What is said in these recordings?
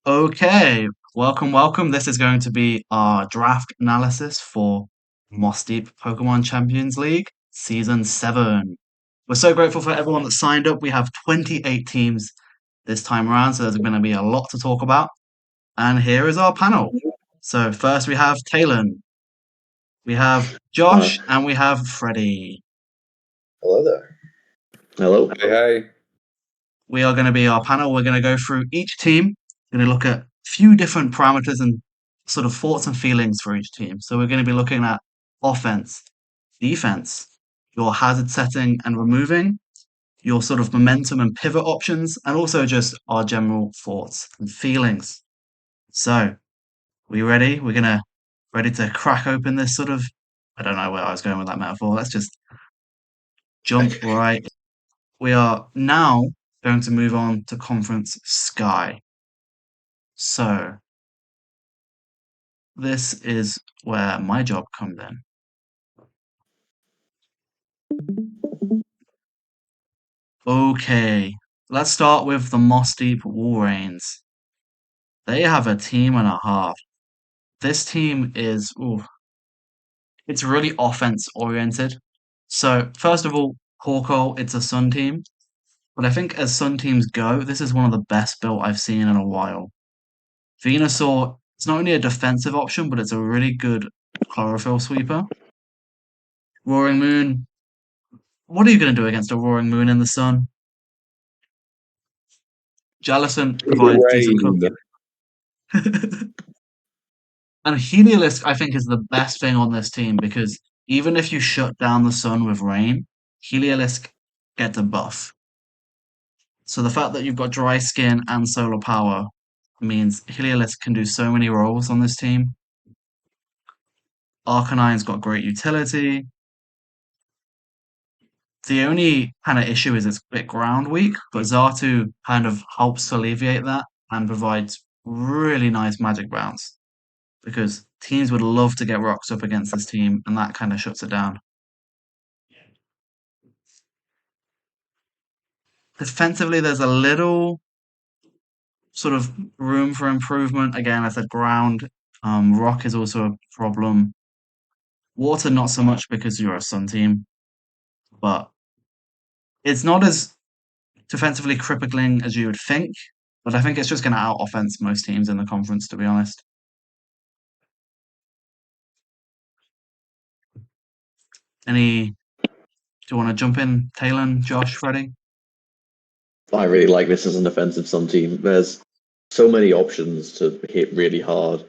Okay, welcome. This is going to be our draft analysis for Moss Deep Pokemon Champions League Season 7. We're so grateful for everyone that signed up. We have 28 teams this time around, so there's going to be a lot to talk about. And here is our panel. So first we have Taylan, we have Hi. Josh, and we have Freddie. Hello there. Hello. Hey. We are going to be our panel. We're going to go through each team. We're going to look at a few different parameters and sort of thoughts and feelings for each team. So we're going to be looking at offense, defense, your hazard setting and removing, your sort of momentum and pivot options, and also just our general thoughts and feelings. So, we ready? We're gonna ready to crack open this sort of. I don't know where I was going with that metaphor. Let's just jump right. We are now going to move on to Conference Sky. So, this is where my job comes in. Okay, let's start with the Moss Deep Wolverines. They have a team and a half. This team is, it's really offense oriented. So, first of all, Hawkeye, it's a Sun team. But I think as Sun teams go, this is one of the best built I've seen in a while. Venusaur, it's not only a defensive option, but it's a really good chlorophyll sweeper. Roaring Moon, what are you going to do against a Roaring Moon in the sun? Jellison provides decent Rain. cover. And Heliolisk, I think, is the best thing on this team because even if you shut down the sun with rain, Heliolisk gets a buff. So the fact that you've got dry skin and solar power means Heliolisk can do so many roles on this team. Arcanine's got great utility. The only kind of issue is it's a bit ground weak, but Xatu kind of helps to alleviate that and provides really nice magic bounce because teams would love to get rocks up against this team, and that kind of shuts it down. Defensively, there's a little sort of room for improvement. Again, I said ground. Rock is also a problem. Water, not so much because you're a Sun team, but it's not as defensively crippling as you would think. But I think it's just going to out offense most teams in the conference, to be honest. Do you want to jump in, Taylan, Josh, Freddie? I really like this as an offensive Sun team. There's so many options to hit really hard.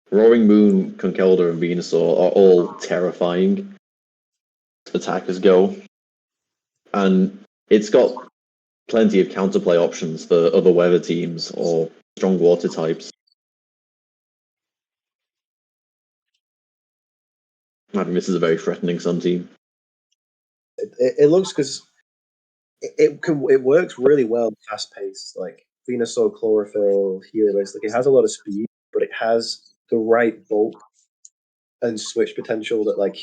Roaring Moon, Conkeldurr, and Venusaur are all terrifying attackers go. And it's got plenty of counterplay options for other weather teams or strong water types. I think this is a very threatening Sun team. It looks because it works really well fast paced. Like Venusaur, Chlorophyll, Helios, like it has a lot of speed, but it has the right bulk and switch potential that like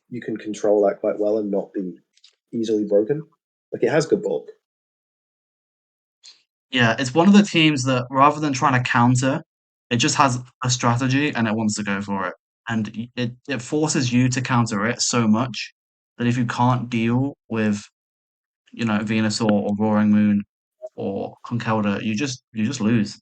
you can control that quite well and not be easily broken. Like it has good bulk. Yeah, it's one of the teams that rather than trying to counter, it just has a strategy and it wants to go for it. And it forces you to counter it so much that if you can't deal with, Venusaur or Roaring Moon or Conkeldurr, you just lose.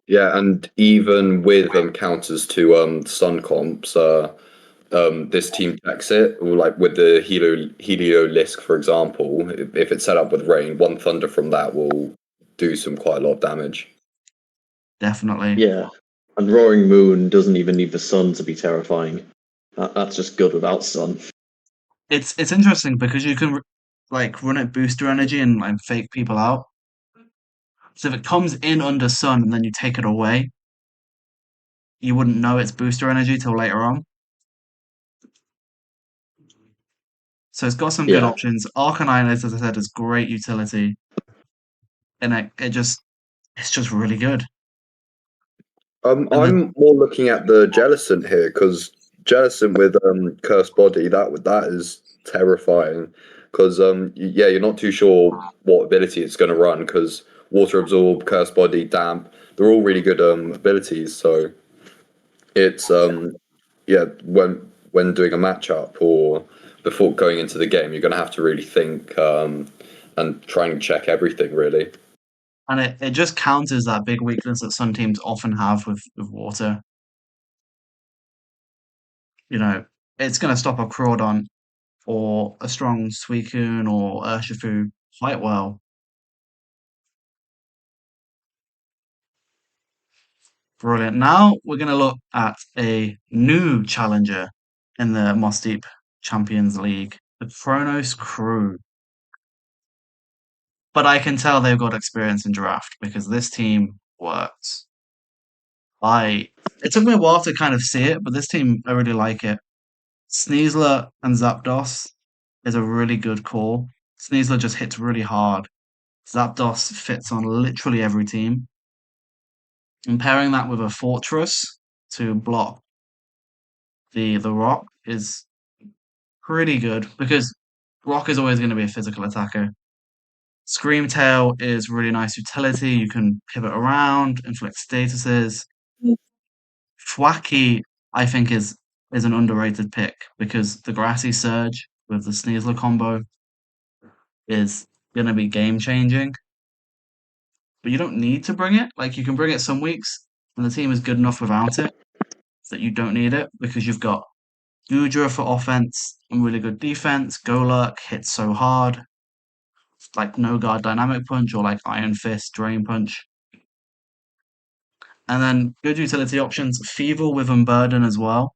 Yeah, and even with counters to Sun comps, this team checks it. Or like with the Heliolisk, for example, if it's set up with rain, one thunder from that will do quite a lot of damage. Definitely. Yeah. And Roaring Moon doesn't even need the sun to be terrifying. That's just good without sun. It's interesting because you can run it booster energy and fake people out. So if it comes in under sun and then you take it away, you wouldn't know it's booster energy till later on. So it's got some good Yeah. options. Arcanine, as I said, is great utility, and it's just really good. I'm more looking at the Jellicent here because Jellicent with Cursed Body that is terrifying because you're not too sure what ability it's going to run because water absorb, curse body, damp. They're all really good abilities. So it's yeah, when doing a matchup or before going into the game, you're going to have to really think and try and check everything really. And it just counters that big weakness that some teams often have with water. You know, it's going to stop a Crawdon or a strong Suicune or Urshifu quite well. Brilliant. Now we're going to look at a new challenger in the Moss Deep Champions League, the Kronos Crew. But I can tell they've got experience in draft because this team works. It took me a while to kind of see it, but this team, I really like it. Sneasler and Zapdos is a really good call. Sneasler just hits really hard. Zapdos fits on literally every team. And pairing that with a Fortress to block the rock is pretty good because rock is always going to be a physical attacker. Screamtail is really nice utility. You can pivot around, inflict statuses. Thwacky, I think, is an underrated pick because the Grassy Surge with the Sneasler combo is going to be game changing. But you don't need to bring it. Like, you can bring it some weeks, and the team is good enough without it that you don't need it because you've got Goodra for offense and really good defense. Golurk hits so hard, like No Guard Dynamic Punch or like Iron Fist Drain Punch. And then good utility options, Feeble with Unburden as well.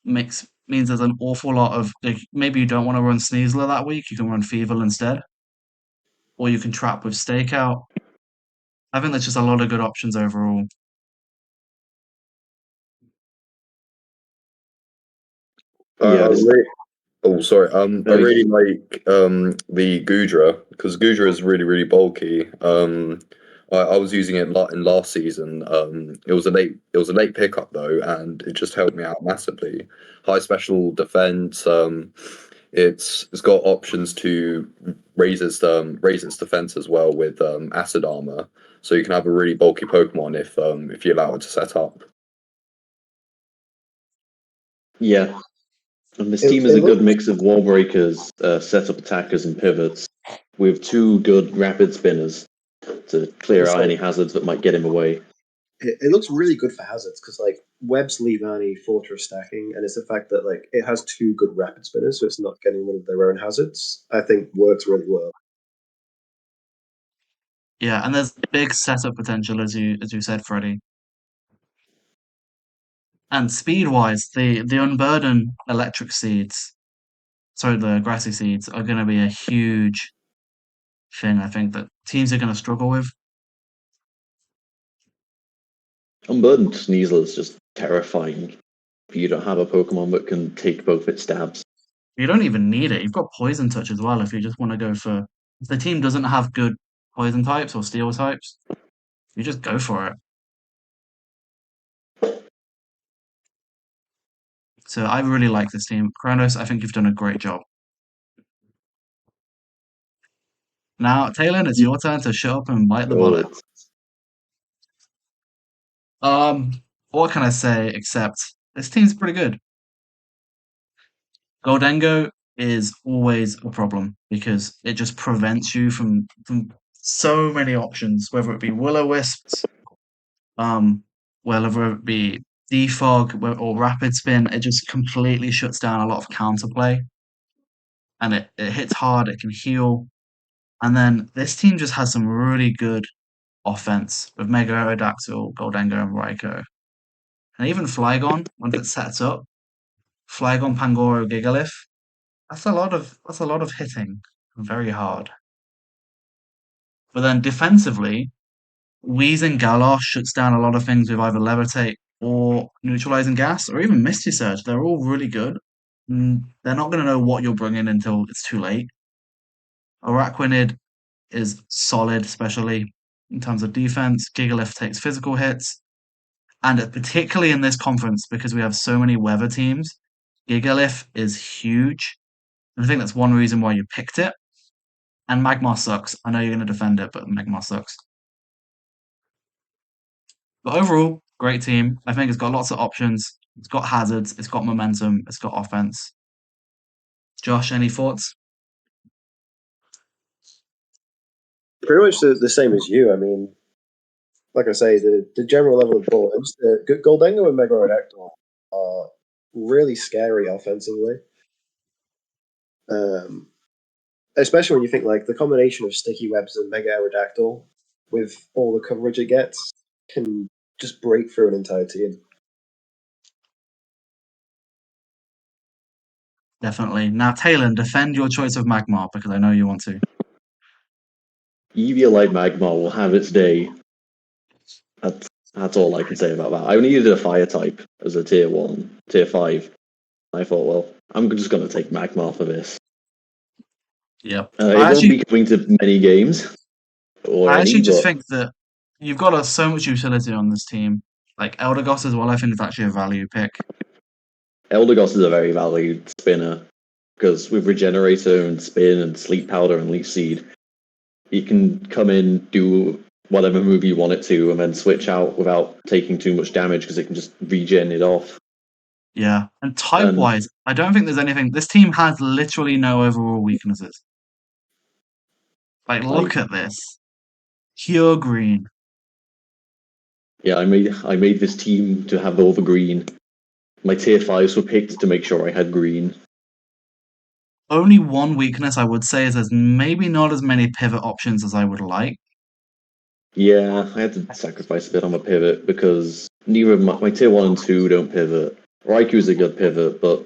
Means there's an awful lot of like, maybe you don't want to run Sneasler that week, you can run Feeble instead. Or you can trap with Stakeout. I think there's just a lot of good options overall. Yeah, Oh, sorry. I No, really like the Goodra because Goodra is really, really bulky. I was using it in last season. It was a late pickup though, and it just helped me out massively. High special defense. It's got options to raise its defense as well with acid armor, so you can have a really bulky Pokemon if you allow it to set up. yeah. And this It- team is it a good looks- mix of wall breakers, setup attackers, and pivots, with two good rapid spinners to clear It's out like- any hazards that might get him away. it looks really good for hazards because like Webs leave any Fortress stacking, and it's the fact that like it has two good rapid spinners, so it's not getting rid of their own hazards. I think works really well. Yeah, and there's big setup potential as you said, Freddie. And speed wise, the Unburden electric seeds, sorry, the grassy seeds are going to be a huge thing. I think that teams are going to struggle with. Unburdened Sneasel is just terrifying if you don't have a Pokemon that can take both its stabs. You don't even need it. You've got poison touch as well if you just want to go for. If the team doesn't have good poison types or steel types, you just go for it. So I really like this team. Kronos, I think you've done a great job. Now, Taylan, it's your turn to shut up and bite the bullet. What can I say except this team's pretty good. Goldengo is always a problem because it just prevents you from so many options, whether it be Will-O-Wisps, whether it be Defog or Rapid Spin, it just completely shuts down a lot of counterplay. And it hits hard, it can heal. And then this team just has some really good offense with Mega Aerodactyl, Goldengo, and Raikou. And even Flygon, once it sets up, Flygon, Pangoro, Gigalith, that's a lot of hitting. Very hard. But then defensively, Wheezing Galar shuts down a lot of things with either Levitate or Neutralizing Gas or even Misty Surge. They're all really good. They're not going to know what you're bringing until it's too late. Araquanid is solid, especially in terms of defense. Gigalith takes physical hits. And particularly in this conference, because we have so many weather teams, Gigalith is huge. And I think that's one reason why you picked it. And Magmar sucks. I know you're going to defend it, but Magmar sucks. But overall, great team. I think it's got lots of options. It's got hazards. It's got momentum. It's got offense. Josh, any thoughts? Pretty much the same as you. I mean, like I say, the general level of balls, Goldengo and Mega Aerodactyl are really scary offensively. Especially when you think like the combination of Sticky Webs and Mega Aerodactyl with all the coverage it gets can just break through an entire team. Definitely. Now, Taylan, defend your choice of Magmar because I know you want to. Eviolite Magma will have its day. That's all I can say about that. I needed a fire type as a tier 1, tier 5. I thought, well, I'm just going to take Magma for this. Yep. It won't be coming to many games or I actually any, just but think that you've got so much utility on this team. Like Eldegoss as well, I think it's actually a value pick. Eldegoss is a very valued spinner because with Regenerator and Spin and Sleep Powder and Leaf Seed, you can come in, do whatever move you want it to, and then switch out without taking too much damage because it can just regen it off. Yeah. And type-wise, I don't think there's anything. This team has literally no overall weaknesses. Like, look at this. Pure green. Yeah, I made this team to have all the green. My tier 5s were picked to make sure I had green. Only one weakness I would say is there's maybe not as many pivot options as I would like. Yeah, I had to sacrifice a bit on my pivot because neither of my tier 1 and 2 don't pivot. Raiku's a good pivot, but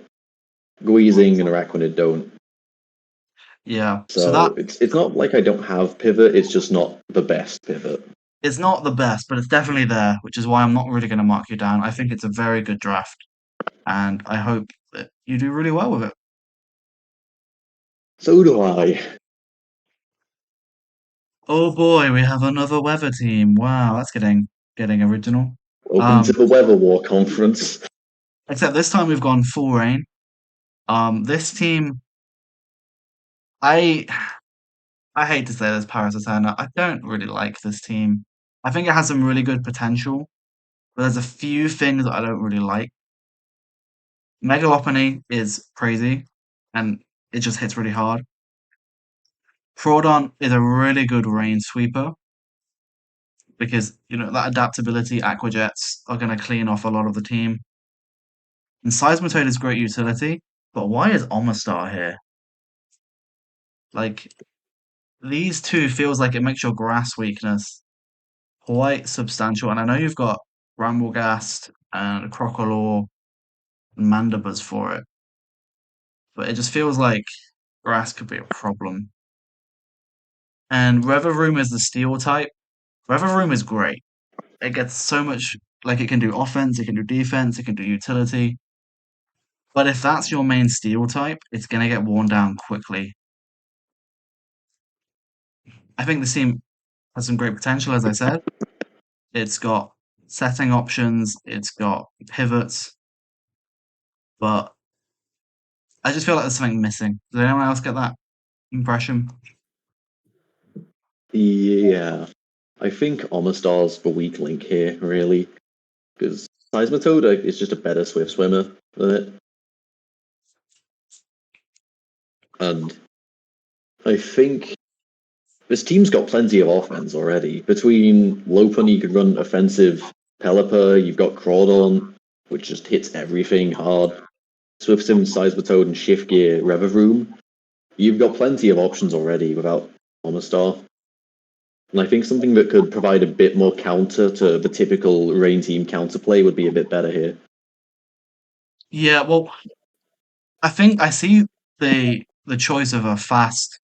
Guizing and Araquanid don't. Yeah. So it's not like I don't have pivot, it's just not the best pivot. It's not the best, but it's definitely there, which is why I'm not really going to mark you down. I think it's a very good draft, and I hope that you do really well with it. So do I. Oh boy, we have another weather team. Wow, that's getting original. Welcome to the Weather War Conference. Except this time we've gone full rain. This team, I hate to say this, Paris Eterna. I don't really like this team. I think it has some really good potential, but there's a few things that I don't really like. Megalopony is crazy, and it just hits really hard. Crawdon is a really good rain sweeper because that adaptability Aqua Jets are going to clean off a lot of the team. And Seismitoad is great utility, but why is Omastar here? Like, these two feels like it makes your grass weakness quite substantial. And I know you've got Ramblegast and Crocolaw and Mandibuzz for it, but it just feels like grass could be a problem. And Reveroom is the steel type. Reveroom is great. It gets so much, like it can do offense, it can do defense, it can do utility. But if that's your main steel type, it's going to get worn down quickly. I think the team has some great potential, as I said. It's got setting options, it's got pivots, but I just feel like there's something missing. Did anyone else get that impression? Yeah. I think Omastar's the weak link here, really. Because Seismitoad is just a better Swift swimmer than it. And I think this team's got plenty of offense already. Between Lopunny, you could run offensive Pelipper, you've got Crawdon, which just hits everything hard. Swift Sim, Seismitoad, and Shift Gear Reveroom. You've got plenty of options already without Omastar. And I think something that could provide a bit more counter to the typical Rain Team counterplay would be a bit better here. Yeah, well, I think I see the choice of a fast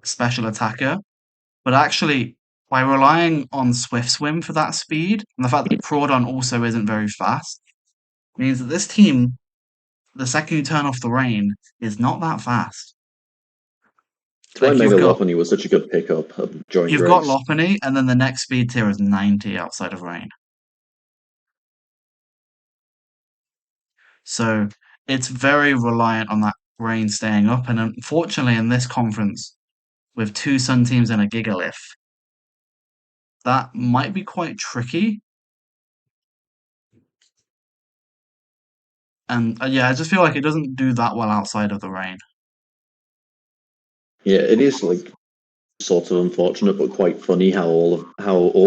special attacker, but actually, by relying on Swift Swim for that speed, and the fact that Crawdon also isn't very fast, means that this team, the second you turn off the rain, is not that fast. That's why Mega Lopunny was such a good pickup during You've race. got Lopunny, and then the next speed tier is 90 outside of rain. So it's very reliant on that rain staying up, and unfortunately in this conference, with 2 Sun teams and a Gigalith. That might be quite tricky. And yeah, I just feel like it doesn't do that well outside of the rain. Yeah, it is like sort of unfortunate, but quite funny how all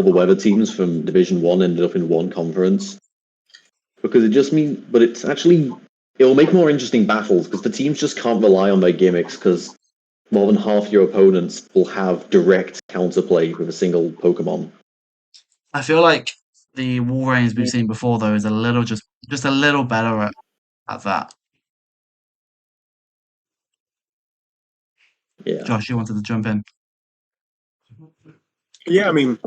the weather teams from Division 1 ended up in one conference. Because it just means, but it's actually, it will make more interesting battles because the teams just can't rely on their gimmicks because more than half your opponents will have direct counterplay with a single Pokemon. I feel like the Wolverines we've seen before, though, is a little just a little better at that. Yeah. Josh, you wanted to jump in? Yeah, I mean,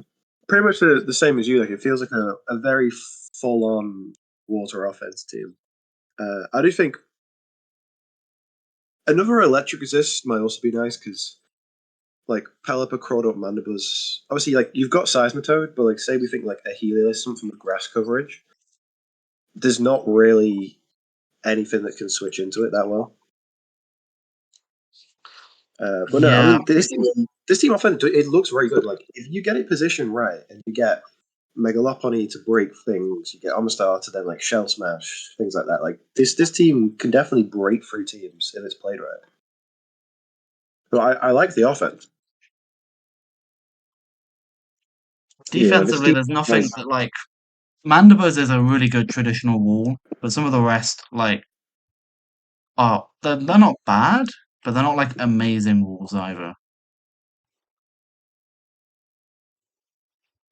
pretty much the same as you. Like, it feels like a very full-on water offense team. I do think another electric assist might also be nice because, like, Pelipper, Crawdaunt, Mandibuzz. Obviously, like, you've got Seismitoad, but, like, say we think, like, a Helios from the grass coverage, there's not really anything that can switch into it that well. But no, I Yeah. mean, this team often, it looks very good. Like, if you get it positioned right and you get Megalopony to break things, you get Omastar to then, like, Shell Smash, things like that. Like, this team can definitely break through teams if it's played right. But I like the offense. Yeah, this Defensively, team there's nothing has, that, like, Mandibuzz is a really good traditional wall, but some of the rest, like, they're not bad, but they're not, like, amazing walls either.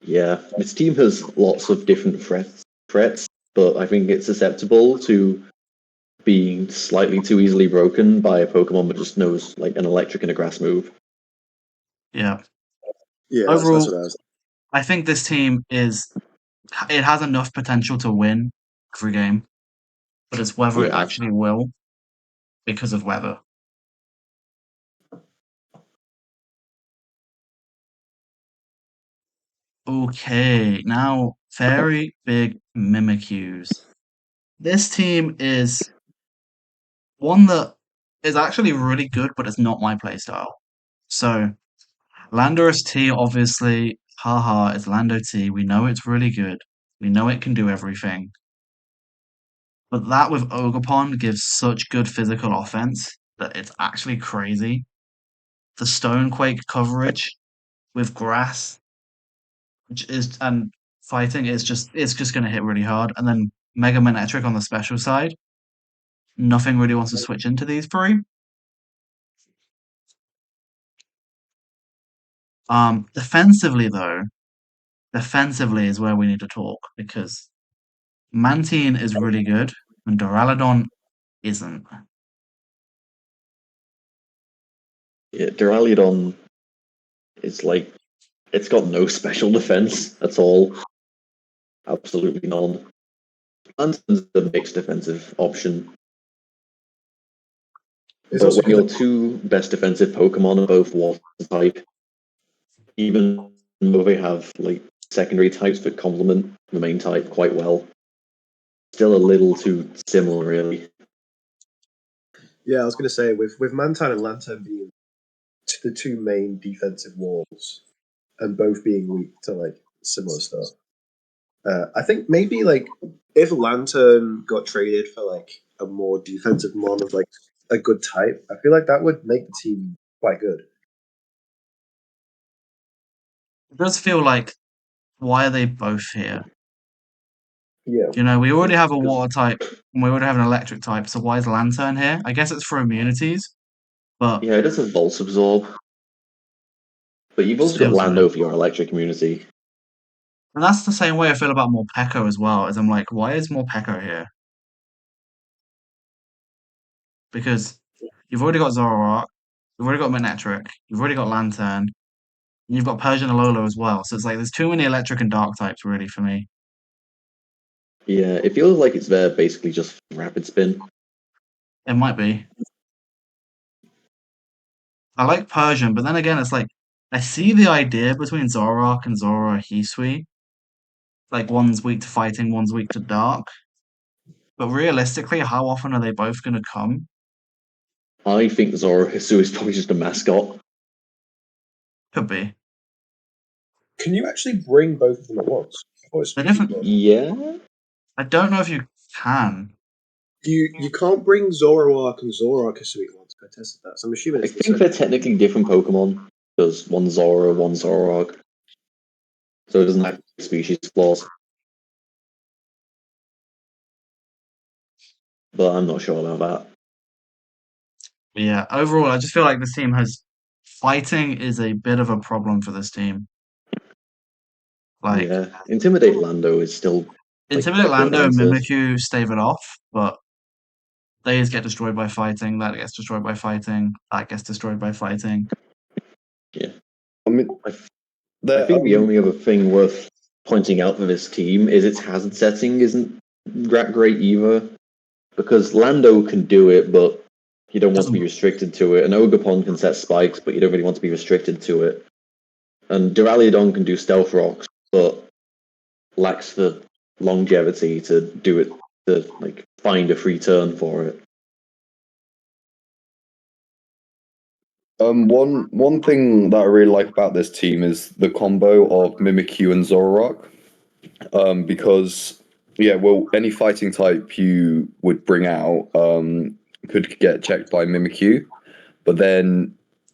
yeah, this team has lots of different threats, but I think it's susceptible to being slightly too easily broken by a Pokemon that just knows like an electric and a grass move. Yeah. Yeah, that's Overall, what I was. I think this team it has enough potential to win every game, but it's whether it Yeah, actually will because of weather. Okay, now very big Mimikyus. This team is one that is actually really good, but it's not my playstyle. So, Landorus T, obviously, haha, it's Lando T. We know it's really good. We know it can do everything. But that with Ogerpon gives such good physical offense that it's actually crazy. The Stonequake coverage with grass, which is and fighting is just gonna hit really hard. And then Mega Manectric on the special side. Nothing really wants to switch into these three. Defensively though, defensively is where we need to talk because Mantine is really good and Duraludon isn't. yeah, Duraludon is like it's got no special defense at all. Absolutely none. Lantern's a mixed defensive option. It's But also when your two best defensive Pokemon are both water type, even though they have like secondary types that complement the main type quite well, still a little too similar, really. yeah, I was gonna say with Mantine and Lantern being the two main defensive walls and both being weak to like similar stuff. I think maybe like if Lantern got traded for like a more defensive mon of like a good type, I feel like that would make the team quite good. It does feel like why are they both here? Yeah, You know, we already have a 'Cause- water type and we already have an electric type, so why is Lantern here? I guess it's for immunities, but yeah, it does have Volts Absorb, but you've just also got feels weird. Lando for your electric immunity. And that's the same way I feel about Morpeko as well, as I'm like, why is Morpeko here? Because you've already got Zoroark, you've already got Manectric, you've already got Lantern, and you've got Persian Alola as well. So it's like there's too many electric and dark types really for me. Yeah, it feels like it's there basically just for rapid spin. It might be. I like Persian, but then again, it's like I see the idea between Zoroark and Zoro Hisui. Like one's weak to fighting, one's weak to dark. But realistically, how often are they both going to come? I think Zoro Hisu is probably just a mascot. Could be. Can you actually bring both of them at once? They're different. Yeah. I don't know if you can. You can't bring Zoroark and Zoroark at once. I tested that, so I'm assuming I it's the think same. they're technically different Pokemon. Because one's Zora, one's Zoroark. So it doesn't have species flaws. But I'm not sure about that. But yeah, overall, I just feel like this team has fighting is a bit of a problem for this team. Like Yeah. Intimidate Lando is still Intimidate a good Lando and answer. Mimikyu stave it off, but they just get destroyed by fighting. That gets destroyed by fighting. That gets destroyed by fighting. Yeah. I mean, I think the only other thing worth pointing out for this team is its hazard setting isn't great either. Because Lando can do it, but you don't want to be restricted to it. And Ogerpon can set spikes, but you don't really want to be restricted to it. And Duraludon can do stealth rocks, but lacks the longevity to do it, to find a free turn for it. One thing that I really like about this team is the combo of Mimikyu and Zoroark. Because any fighting type you would bring out could get checked by Mimikyu, but then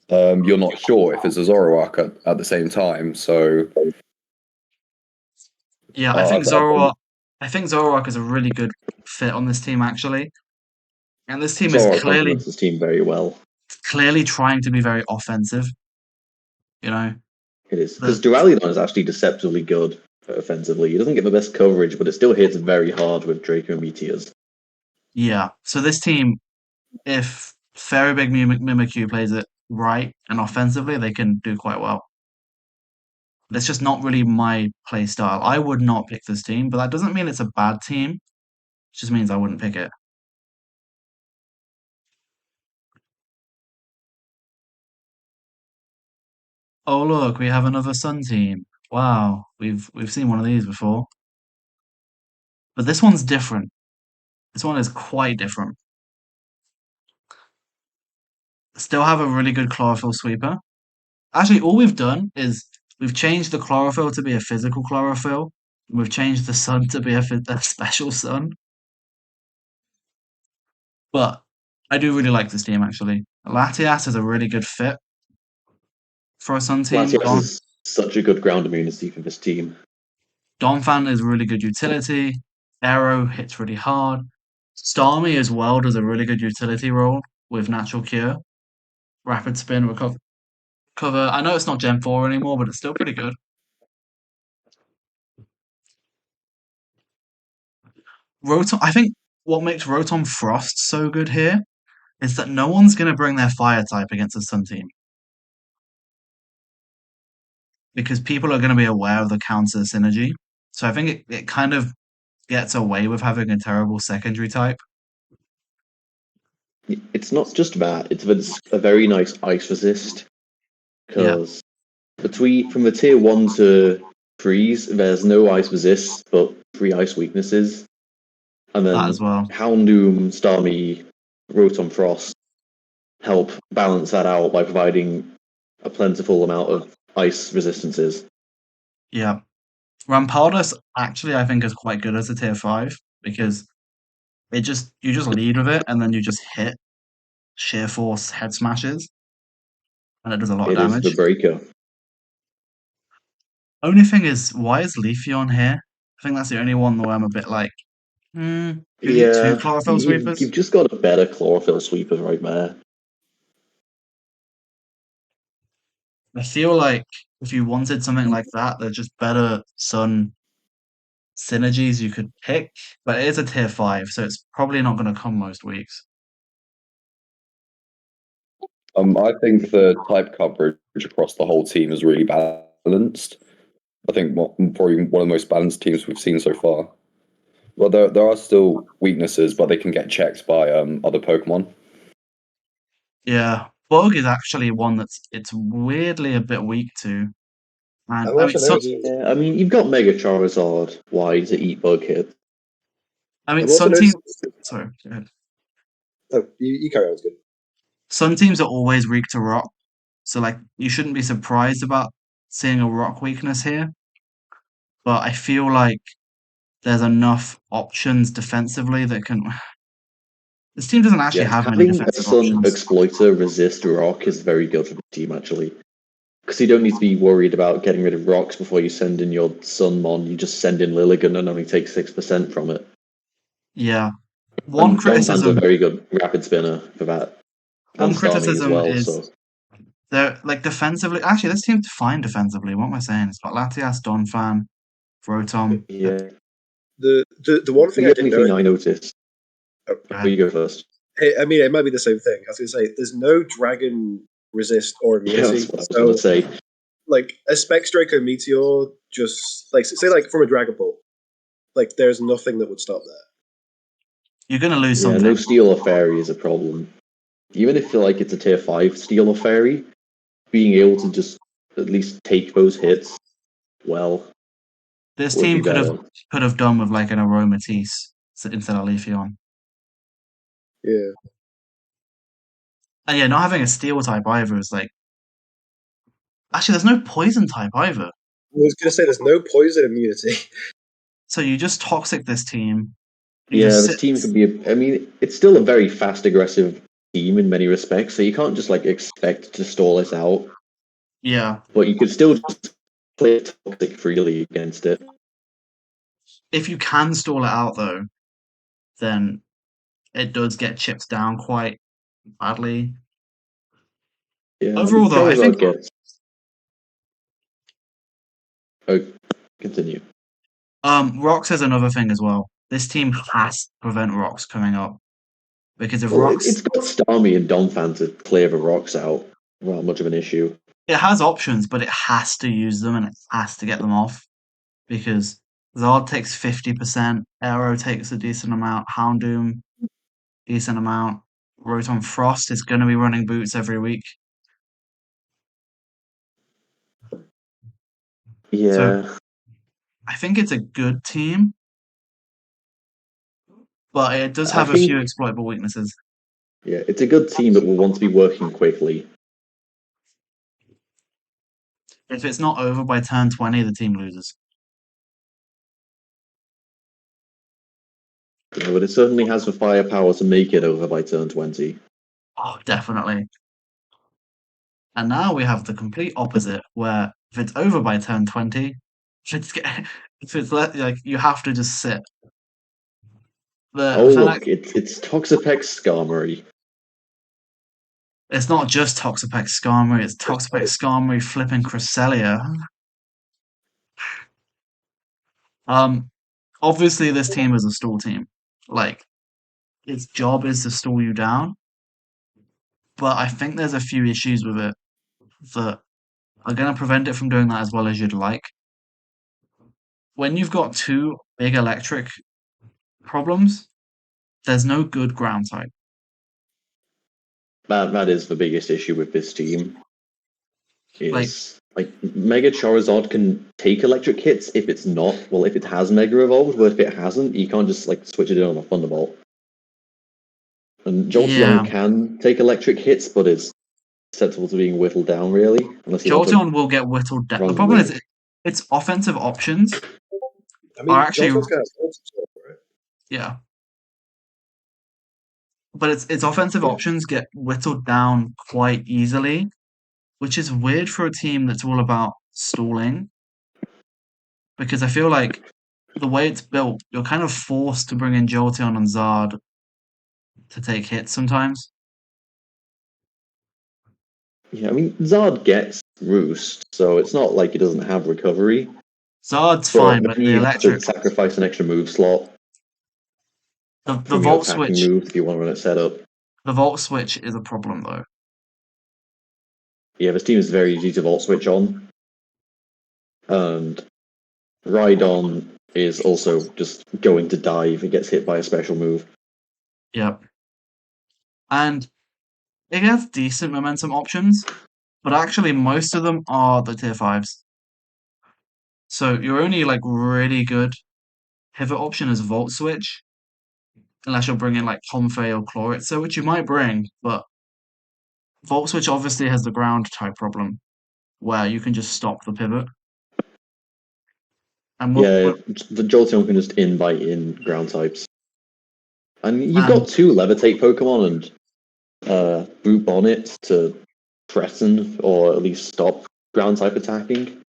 you're not sure if it's a Zoroark at the same time. So yeah, I think Zoroark is a really good fit on this team actually. And this team is Zoroark complements this team very well. clearly trying to be very offensive. It is. Because Duraludon is actually deceptively good offensively. He doesn't get the best coverage, but it still hits very hard with Draco Meteors. Yeah. So this team, if Fairy Big Mimikyu plays it right and offensively, they can do quite well. That's just not really my play style. I would not pick this team, but that doesn't mean it's a bad team. It just means I wouldn't pick it. Oh look, we have another Sun team. Wow, we've seen one of these before. But this one's different. This one is quite different. Still have a really good chlorophyll sweeper. Actually, all we've done is we've changed the chlorophyll to be a physical chlorophyll. And we've changed the sun to be a special sun. But I do really like this team actually. Latias is a really good fit for a Sun team. Latias is such a good ground immunity for this team. Donphan is really good utility. Arrow hits really hard. Starmie as well does a really good utility role with Natural Cure. Rapid Spin, recover. I know it's not Gen 4 anymore, but it's still pretty good. Rotom, I think what makes Rotom Frost so good here is that no one's going to bring their Fire type against a Sun team. Because people are going to be aware of the counter synergy. So I think it kind of gets away with having a terrible secondary type. It's not just that, it's a very nice ice resist. Because from the tier 1 to 3s, there's no ice resists, but 3 ice weaknesses. And then That as well. Houndoom, Starmie, Rotom Frost help balance that out by providing a plentiful amount of ice resistances. Yeah. Rampardos actually I think is quite good as a tier 5 because you just lead with it and then you just hit sheer force head smashes and it does a lot of It is damage. the breaker. Only thing is, why is Leafeon here? I think that's the only one where I'm a bit like, you need 2 chlorophyll sweepers? You've just got a better chlorophyll sweeper right there. I feel like if you wanted something like that, there's just better Sun synergies you could pick, but it is a tier 5, so it's probably not going to come most weeks. I think the type coverage across the whole team is really balanced. I think probably one of the most balanced teams we've seen so far. Well, there are still weaknesses, but they can get checked by other Pokemon. Yeah, Bug is actually one it's weirdly a bit weak to. And I mean, you've got Mega Charizard wide to eat bug hits. I mean, Sun teams. Sorry, go ahead. Oh, you carry on. It's good. Sun teams are always weak to rock, So like you shouldn't be surprised about seeing a rock weakness here. But I feel like there's enough options defensively that can. This team doesn't actually Yeah, have many having a defensive Sun options. exploiter resist rock is very good for the team actually. Because you don't need to be worried about getting rid of rocks before you send in your Sun Mon. You just send in Lilligan and only take 6% from it. Yeah. One And Donphan's a criticism. very good rapid spinner for that. One And Starmie as criticism well, is so they're like defensively. Actually, this team's fine defensively. What am I saying? It's got Latias, Donphan, Rotom. yeah. The one thing I The didn't only know. thing I noticed. Go Will ahead. you go first? I mean, it might be the same thing. I was going to say, there's no dragon resist or Yeah, immunity. that's what I was going to So, say. like, a Spec Draco Meteor, just, like, say, like, from a Dragon Ball, like, there's nothing that would stop that. You're gonna lose Yeah, something. no Steel or Fairy is a problem. Even if like it's a tier 5 Steel or Fairy, being able to just at least take those hits well This would be team better. could have done with like an Aromatisse instead of Leafeon. Yeah. And yeah, not having a steel type either is like. Actually, there's no poison type either. I was going to say, there's no poison immunity. So you just toxic this team. You Yeah, just this sit. team could be. I mean, it's still a very fast, aggressive team in many respects. So you can't just like expect to stall it out. Yeah. But you could still just play toxic freely against it. If you can stall it out though, then it does get chipped down quite badly. Yeah, Overall, though, I think Charizard gets. Oh, continue. Rocks is another thing as well. This team has to prevent Rocks coming up because if Well, Rocks, it's got Starmie and Donphan to clear the rocks out without much of an issue. it has options, but it has to use them and it has to get them off because Zard takes 50%, Aero takes a decent amount, Houndoom decent amount, Rotom Frost is going to be running boots every week. So Yeah, I think it's a good team, but it does I have a few think exploitable weaknesses. yeah, it's a good team that will want to be working quickly. If it's not over by turn 20, the team loses. Yeah, but it certainly has the firepower to make it over by turn 20. Oh, definitely. And now we have the complete opposite, where if it's over by turn 20, if it's like you have to just sit. Oh, The Fnac, look, it's Toxapex Skarmory. it's not just Toxapex Skarmory, it's Toxapex Skarmory flipping Cresselia. Obviously this team is a stall team. Like, its job is to stall you down, but I think there's a few issues with it that are going to prevent it from doing that as well as you'd like. When you've got two big electric problems, there's no good ground type. That is the biggest issue with this team. Like, Is like Mega Charizard can take electric hits if it's not. Well, if it has Mega Evolved, but if it hasn't, you can't just like switch it in on a Thunderbolt. And yeah, Jolteon can take electric hits, but it's susceptible to being whittled down really, unless you have a Jolteon will get whittled down. The wrong problem is move. its offensive options I are mean, actually, Jolteon's going to have support, right? yeah, but its offensive Yeah. options get whittled down quite easily, which is weird for a team that's all about stalling. Because I feel like the way it's built, you're kind of forced to bring in Jolteon and Zard to take hits sometimes. Yeah, I mean Zard gets Roost, so it's not like he doesn't have recovery. Zard's But fine, but then the you have to electric, sacrifice an extra move slot the from your Volt attacking Switch, move if you want to run it set up. the Volt Switch is a problem though. Yeah, this team is very easy to Volt Switch on. And Rhydon is also just going to die if it gets hit by a special move. Yep. And it has decent momentum options, but actually most of them are the tier 5s. So your only like really good pivot option is Volt Switch, unless you're bringing like Comfey or Chloritzer, which you might bring, but Volkswich obviously has the ground type problem where you can just stop the pivot. And Yeah, the Jolteon can just invite in ground types. And you've and got two levitate Pokemon and Boot Bonnet to threaten or at least stop ground type attacking.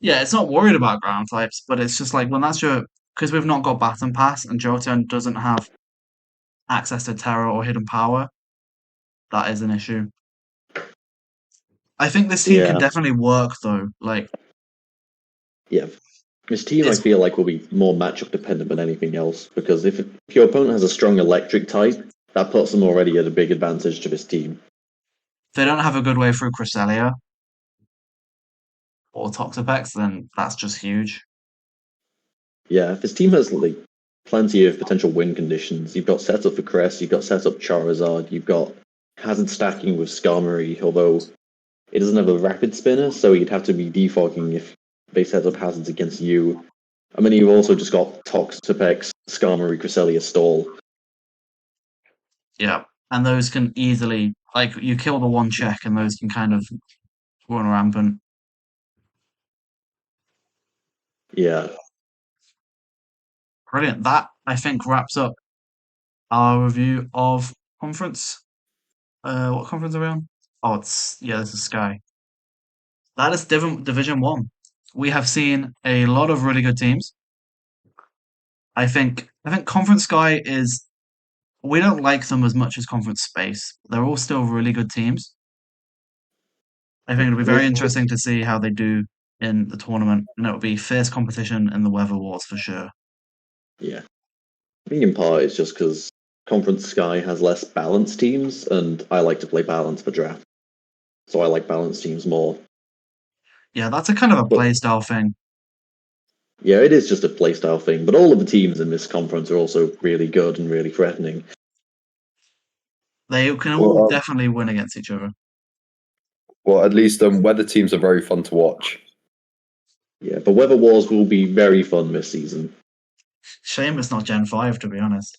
yeah, it's not worried about ground types, but it's just like when that's your because we've not got Baton Pass and Jotun doesn't have access to Terror or Hidden Power, that is an issue. I think this team can Yeah, definitely work though. Like yeah. This team, I it's feel like, will be more matchup dependent than anything else because if your opponent has a strong electric type, that puts them already at a big advantage to this team. they don't have a good way through Cresselia or Toxapex, then that's just huge. Yeah, if this team has like plenty of potential win conditions, you've got setup for Crest, you've got setup Charizard, you've got hazard stacking with Skarmory, although it doesn't have a rapid spinner, so you'd have to be defogging if they set up hazards against you. I mean, you've also just got Toxapex, Skarmory, Cresselia, Stall. Yeah. And those can easily like you kill the one check and those can kind of run rampant. Yeah, Brilliant. That I think wraps up our review of conference. What conference are we on? Oh, this is Sky. That is Division One. We have seen a lot of really good teams. I think Conference Sky is we don't like them as much as Conference Space. They're all still really good teams. I think it'll be very interesting to see how they do in the tournament, and it'll be fierce competition in the Weather Wars for sure. yeah. I think in part it's just because Conference Sky has less balanced teams, and I like to play balance for draft. So I like balanced teams more. Yeah, that's a kind of a But playstyle thing. yeah, it is just a playstyle thing. But all of the teams in this conference are also really good and really threatening. They can all Well, definitely win against each other. well, at least weather teams are very fun to watch. Yeah, the Weather Wars will be very fun this season. Shame it's not Gen 5, to be honest.